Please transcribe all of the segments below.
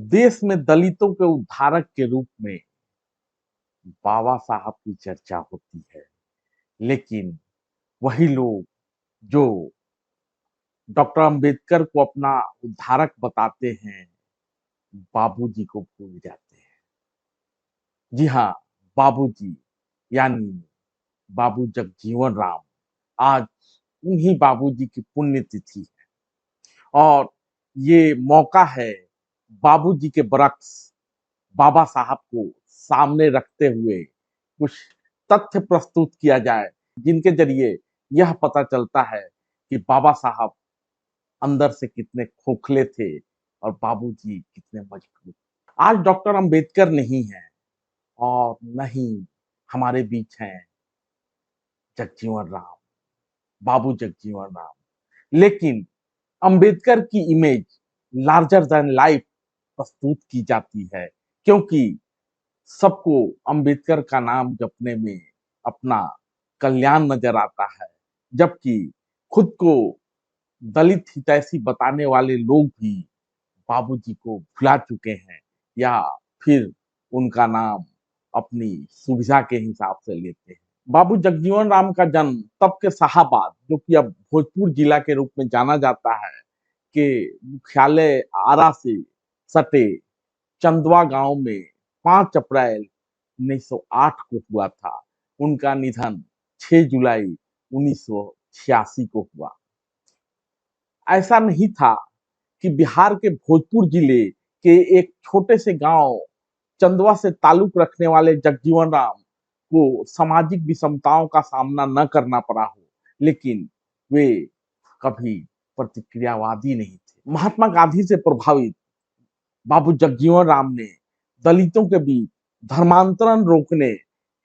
देश में दलितों के उद्धारक के रूप में बाबा साहब की चर्चा होती है, लेकिन वही लोग जो डॉक्टर अंबेडकर को अपना उद्धारक बताते हैं, बाबूजी को भूल जाते हैं। जी हाँ, बाबूजी यानी बाबू जगजीवन राम। आज उन्हीं बाबूजी की पुण्यतिथि है और ये मौका है बाबूजी के बरक्स बाबा साहब को सामने रखते हुए कुछ तथ्य प्रस्तुत किया जाए, जिनके जरिए यह पता चलता है कि बाबा साहब अंदर से कितने खोखले थे और बाबूजी कितने मजबूत। आज डॉक्टर अंबेडकर नहीं है और नहीं हमारे बीच हैं जगजीवन राम, बाबू जगजीवन राम, लेकिन अंबेडकर की इमेज लार्जर देन लाइफ प्रस्तुत की जाती है, क्योंकि सबको अंबेडकर का नाम जपने में अपना कल्याण नजर आता है, जबकि खुद को दलित हितैषी बताने वाले लोग भी बाबूजी को भुला चुके हैं या फिर उनका नाम अपनी सुविधा के हिसाब से लेते हैं। बाबू जगजीवन राम का जन्म तब के शाहाबाद, जो कि अब भोजपुर जिला के रूप में जाना जाता है, के मुख्यालय आरा से सटे चंदवा गांव में 5 अप्रैल 1908 को हुआ था। उनका निधन 6 जुलाई 1986 को हुआ। ऐसा नहीं था कि बिहार के भोजपुर जिले के एक छोटे से गांव चंदवा से ताल्लुक रखने वाले जगजीवन राम को सामाजिक विषमताओं का सामना न करना पड़ा हो, लेकिन वे कभी प्रतिक्रियावादी नहीं थे। महात्मा गांधी से प्रभावित बाबू जगजीवन राम ने दलितों के बीच धर्मांतरण रोकने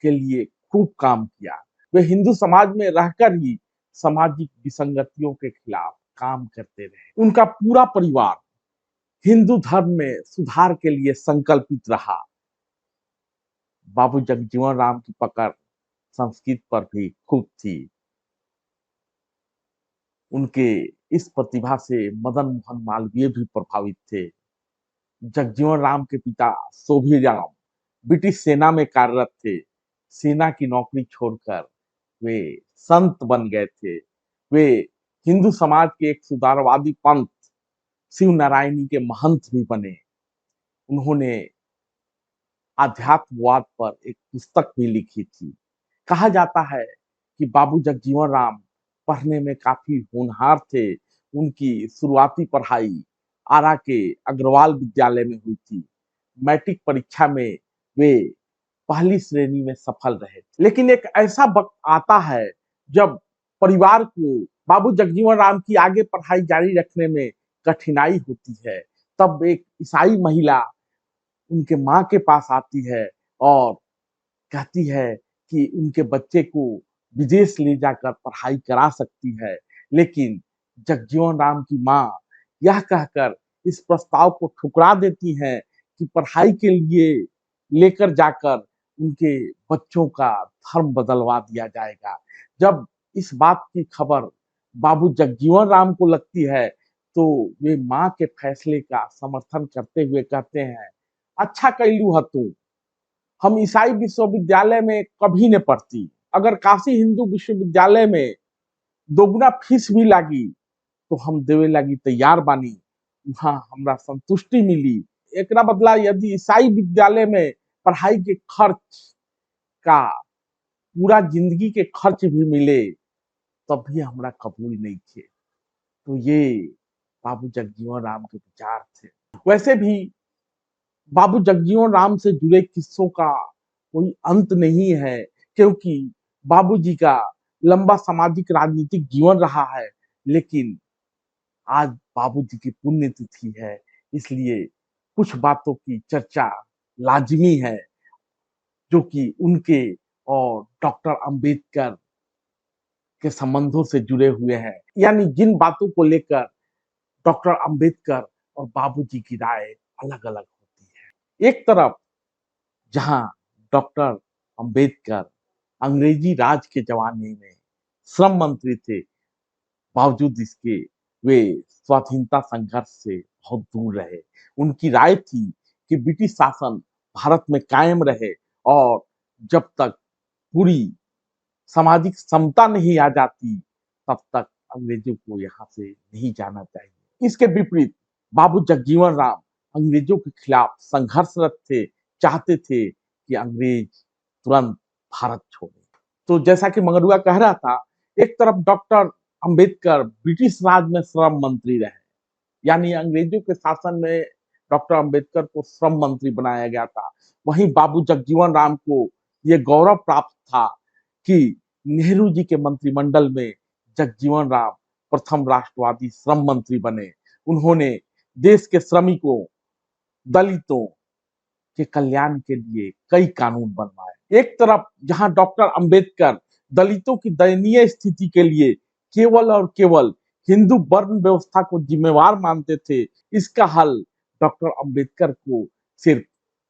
के लिए खूब काम किया। वे हिंदू समाज में रहकर ही सामाजिक विसंगतियों के खिलाफ काम करते रहे। उनका पूरा परिवार हिंदू धर्म में सुधार के लिए संकल्पित रहा। बाबू जगजीवन राम की पकड़ संस्कृत पर भी खूब थी। उनके इस प्रतिभा से मदन मोहन मालवीय भी प्रभावित थे। जगजीवन राम के पिता शोभीराम ब्रिटिश सेना में कार्यरत थे। सेना की नौकरी छोड़कर वे संत बन गए थे। वे हिंदू समाज के एक सुधारवादी पंथ शिव नारायणी के महंत भी बने। उन्होंने आध्यात्मवाद पर एक पुस्तक भी लिखी थी। कहा जाता है कि बाबू जगजीवन राम पढ़ने में काफी होनहार थे। उनकी शुरुआती पढ़ाई आरा के अग्रवाल विद्यालय में हुई थी। मैट्रिक परीक्षा में वे पहली श्रेणी में सफल रहे, लेकिन एक ऐसा वक्त आता है जब परिवार को बाबू जगजीवन राम की आगे पढ़ाई जारी रखने में कठिनाई होती है। तब एक ईसाई महिला उनके माँ के पास आती है और कहती है कि उनके बच्चे को विदेश ले जाकर पढ़ाई करा सकती है, लेकिन जगजीवन राम की माँ यह कहकर इस प्रस्ताव को ठुकरा देती हैं कि पढ़ाई के लिए लेकर जाकर उनके बच्चों का धर्म बदलवा दिया जाएगा। जब इस बात की खबर बाबू जगजीवन राम को लगती है, तो वे माँ के फैसले का समर्थन करते हुए कहते हैं, अच्छा कैलू है तू, हम ईसाई विश्वविद्यालय में कभी न पढ़ती। अगर काशी हिंदू विश्वविद्यालय में दोगुना फीस भी लागी तो हम देवे लागी तैयार बानी। वहां हमरा संतुष्टि मिली। एकरा बदला यदि ईसाई विद्यालय में पढ़ाई के खर्च का पूरा जिंदगी के खर्च भी मिले तब भी हमरा कबूल नहीं थे। तो ये बाबू जगजीवन राम के विचार थे। वैसे भी बाबू जगजीवन राम से जुड़े किस्सों का कोई अंत नहीं है, क्योंकि बाबूजी का लंबा सामाजिक राजनीतिक जीवन रहा है, लेकिन आज बाबूजी की पुण्यतिथि है, इसलिए कुछ बातों की चर्चा लाजमी है जो कि उनके और डॉक्टर अंबेडकर के संबंधों से जुड़े हुए हैं। यानी जिन बातों को लेकर डॉक्टर अंबेडकर और बाबूजी की राय अलग अलग होती है। एक तरफ जहां डॉक्टर अंबेडकर अंग्रेजी राज के जमाने में श्रम मंत्री थे, बावजूद इसके वे स्वाधीनता संघर्ष से बहुत दूर रहे। उनकी राय थी कि ब्रिटिश शासन भारत में कायम रहे और जब तक पूरी सामाजिक समता नहीं आ जाती तब तक अंग्रेजों को यहाँ से नहीं जाना चाहिए। इसके विपरीत बाबू जगजीवन राम अंग्रेजों के खिलाफ संघर्षरत थे, चाहते थे कि अंग्रेज तुरंत भारत छोड़े। तो जैसा कि मंगरुआ कह रहा था, एक तरफ डॉक्टर अंबेडकर ब्रिटिश राज में श्रम मंत्री रहे, यानी अंग्रेजों के शासन में डॉक्टर अंबेडकर को श्रम मंत्री बनाया गया था। वहीं बाबू जगजीवन राम को यह गौरव प्राप्त था कि नेहरू जी के मंत्रिमंडल में जगजीवन राम प्रथम राष्ट्रवादी श्रम मंत्री बने। उन्होंने देश के श्रमिकों, दलितों के कल्याण के लिए कई कानून बनवाए। एक तरफ जहां डॉक्टर अंबेडकर दलितों की दयनीय स्थिति के लिए केवल और केवल हिंदू वर्ण व्यवस्था को जिम्मेवार मानते थे, इसका हल डॉक्टर अंबेडकर को सिर्फ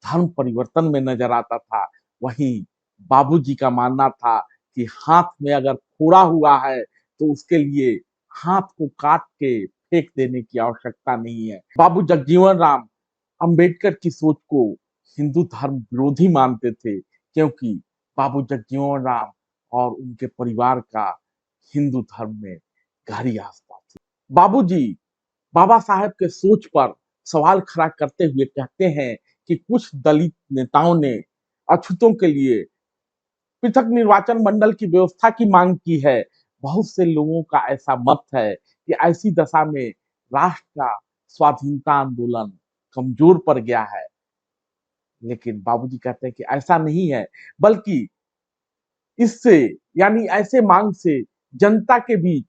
धर्म परिवर्तन में नजर आता था। वहीं बाबूजी का मानना था कि हाथ में अगर फोड़ा हुआ है तो उसके लिए हाथ को काट के फेंक देने की आवश्यकता नहीं है। बाबू जगजीवन राम अंबेडकर की सोच को हिंदू धर्म विरोधी मानते थे, क्योंकि बाबू जगजीवन राम और उनके परिवार का हिंदू धर्म में गहरी आस्था थी। बाबूजी बाबा साहेब के सोच पर सवाल खड़ा करते हुए कहते हैं कि कुछ दलित नेताओं ने अछूतों के लिए पृथक निर्वाचन मंडल की व्यवस्था की मांग की है। बहुत से लोगों का ऐसा मत है कि ऐसी दशा में राष्ट्र का स्वाधीनता आंदोलन कमजोर पड़ गया है। लेकिन बाबूजी कहते हैं कि ऐसा नहीं है, बल्कि इससे यानी ऐसे मांग से जनता के बीच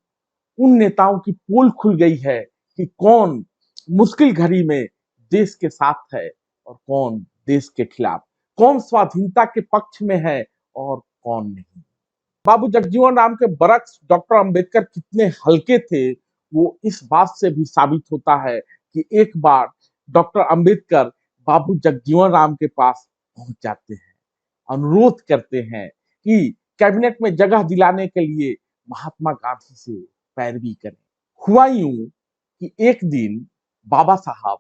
उन नेताओं की पोल खुल गई है कि कौन मुश्किल घड़ी में देश के साथ है और कौन देश के खिलाफ, कौन स्वाधीनता के पक्ष में है और कौन नहीं। बाबू जगजीवन राम के बरक्स डॉक्टर अंबेडकर कितने हल्के थे, वो इस बात से भी साबित होता है कि एक बार डॉक्टर अंबेडकर बाबू जगजीवन राम के पास पहुंच जाते हैं, अनुरोध करते हैं कि कैबिनेट में जगह दिलाने के लिए महात्मा गांधी से पैरवी करें। हुआ यूं कि एक दिन बाबा साहब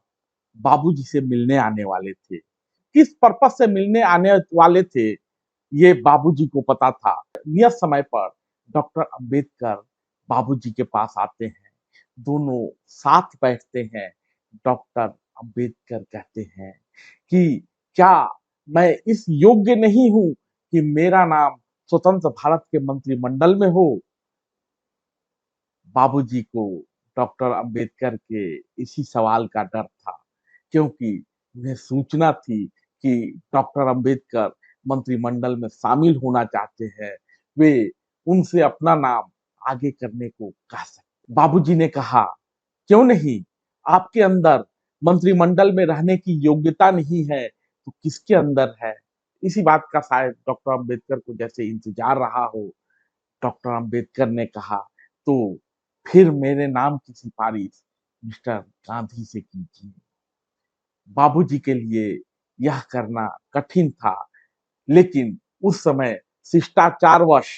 बाबूजी से मिलने आने वाले थे। किस पर्पस से मिलने आने वाले थे ये बाबूजी को पता था। नियत समय पर डॉक्टर अंबेडकर बाबूजी के पास आते हैं, दोनों साथ बैठते हैं। डॉक्टर अंबेडकर कहते हैं कि क्या मैं इस योग्य नहीं हूं कि मेरा नाम स्वतंत्र भारत के मंत्रिमंडल में हो। बाबूजी को डॉक्टर अंबेडकर के इसी सवाल का डर था, क्योंकि उन्हें सूचना थी कि डॉक्टर अंबेडकर मंत्रिमंडल में शामिल होना चाहते हैं, वे उनसे अपना नाम आगे करने को कह सकते। बाबूजी ने कहा, क्यों नहीं, आपके अंदर मंत्रिमंडल में रहने की योग्यता नहीं है तो किसके अंदर है। इसी बात का शायद डॉक्टर अंबेडकर को जैसे इंतजार रहा हो। डॉक्टर अंबेडकर ने कहा, तो फिर मेरे नाम की सिफारिश मिस्टर गांधी से कीजिए। बाबूजी के लिए यह करना कठिन था, लेकिन उस समय शिष्टाचारवश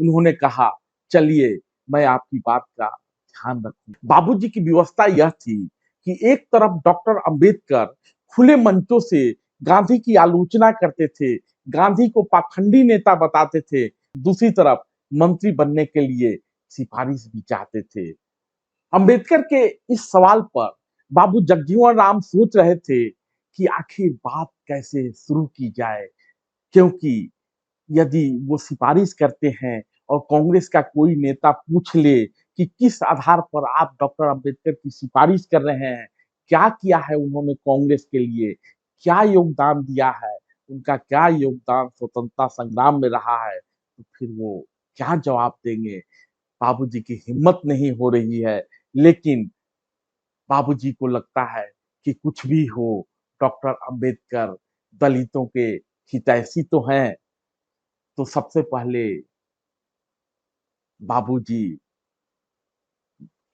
उन्होंने कहा, चलिए मैं आपकी बात का ध्यान रखूं। बाबूजी की व्यवस्था यह थी कि एक तरफ डॉक्टर अंबेडकर खुले मंचों से गांधी की आलोचना करते थे, गांधी को पाखंडी नेता बताते थे, दूसरी तरफ मंत्री बनने के लिए सिफारिश भी चाहते थे। अंबेडकर के इस सवाल पर बाबू जगजीवन राम सोच रहे थे कि आखिर बात कैसे शुरू की जाए, क्योंकि यदि वो सिफारिश करते हैं और कांग्रेस का कोई नेता पूछ ले कि किस आधार पर आप डॉक्टर अंबेडकर की सिफारिश कर रहे हैं, क्या किया है उन्होंने कांग्रेस के लिए, क्या योगदान दिया है, उनका क्या योगदान स्वतंत्रता संग्राम में रहा है, तो फिर वो क्या जवाब देंगे। बाबूजी की हिम्मत नहीं हो रही है, लेकिन बाबूजी को लगता है कि कुछ भी हो, डॉक्टर अंबेडकर दलितों के हितैषी तो हैं। तो सबसे पहले बाबूजी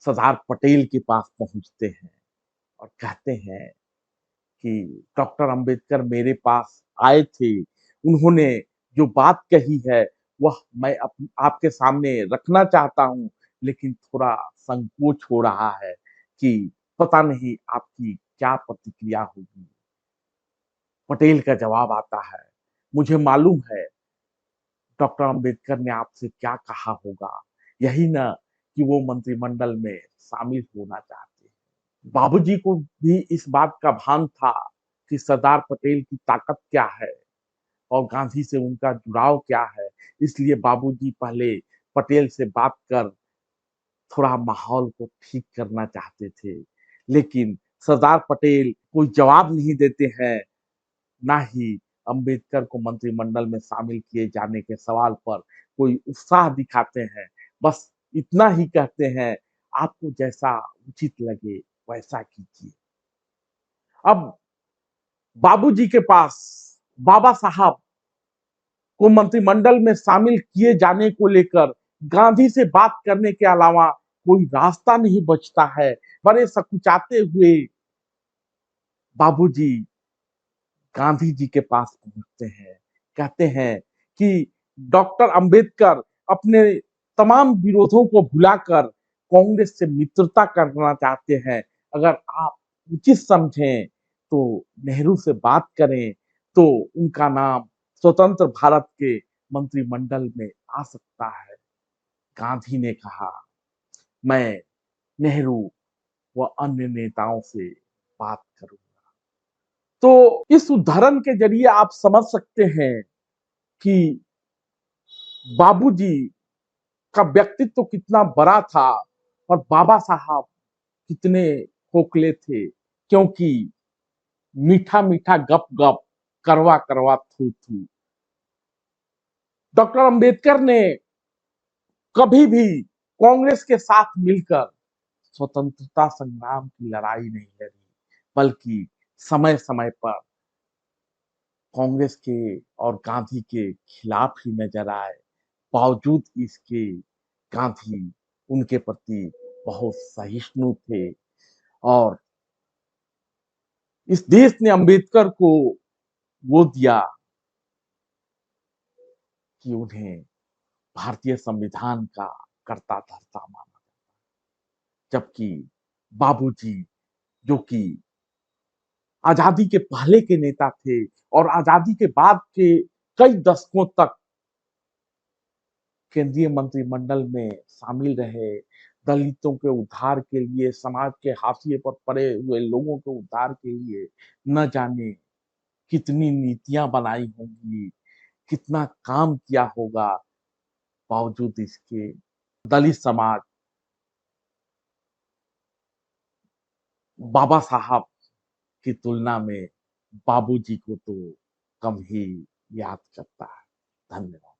सरदार पटेल के पास पहुंचते हैं और कहते हैं कि डॉक्टर अंबेडकर मेरे पास आए थे, उन्होंने जो बात कही है वह मैं आपके सामने रखना चाहता हूं, लेकिन थोड़ा संकोच हो रहा है कि पता नहीं आपकी क्या प्रतिक्रिया होगी। पटेल का जवाब आता है, मुझे मालूम है डॉक्टर अंबेडकर ने आपसे क्या कहा होगा, यही ना कि वो मंत्रिमंडल में शामिल होना चाहते हैं। बाबूजी को भी इस बात का भान था कि सरदार पटेल की ताकत क्या है और गांधी से उनका जुड़ाव क्या है। इसलिए बाबूजी पहले पटेल से बात कर थोड़ा माहौल को ठीक करना चाहते थे, लेकिन सरदार पटेल कोई जवाब नहीं देते हैं, ना ही अंबेडकर को मंत्रिमंडल में शामिल किए जाने के सवाल पर कोई उत्साह दिखाते हैं। बस इतना ही कहते हैं, आपको जैसा उचित लगे वैसा कीजिए। अब बाबूजी के पास बाबा साहब को मंत्रिमंडल में शामिल किए जाने को लेकर गांधी से बात करने के अलावा कोई रास्ता नहीं बचता है। बड़े सकुचाते हुए बाबूजी गांधी जी के पास पहुंचते हैं, कहते हैं कि डॉक्टर अंबेडकर अपने तमाम विरोधों को भुलाकर कांग्रेस से मित्रता करना चाहते हैं। अगर आप उचित समझें तो नेहरू से बात करें तो उनका नाम स्वतंत्र भारत के मंत्रिमंडल में आ सकता है। गांधी ने कहा, मैं नेहरू व अन्य नेताओं से बात करूंगा। तो इस उदाहरण के जरिए आप समझ सकते हैं कि बाबूजी का व्यक्तित्व कितना बड़ा था और बाबा साहब कितने खोखले थे, क्योंकि मीठा मीठा गप गप, करवा करवा थू थू। डॉक्टर अंबेडकर ने कभी भी कांग्रेस के साथ मिलकर स्वतंत्रता संग्राम की लड़ाई नहीं लड़ी, बल्कि समय समय पर कांग्रेस के और गांधी के खिलाफ ही नजर आए। बावजूद इसके गांधी उनके प्रति बहुत सहिष्णु थे और इस देश ने अंबेडकर को वो दिया कि उन्हें भारतीय संविधान का कर्ता धर्ता माना, जबकि बाबूजी जो कि आजादी के पहले के नेता थे और आजादी के बाद के कई दशकों तक केंद्रीय मंत्रिमंडल में शामिल रहे, दलितों के उद्धार के लिए, समाज के हाशिए पर पड़े हुए लोगों के उद्धार के लिए न जाने कितनी नीतियां बनाई होंगी, कितना काम किया होगा। बावजूद इसके दलित समाज बाबा साहब की तुलना में बाबूजी को तो कम ही याद करता है। धन्यवाद।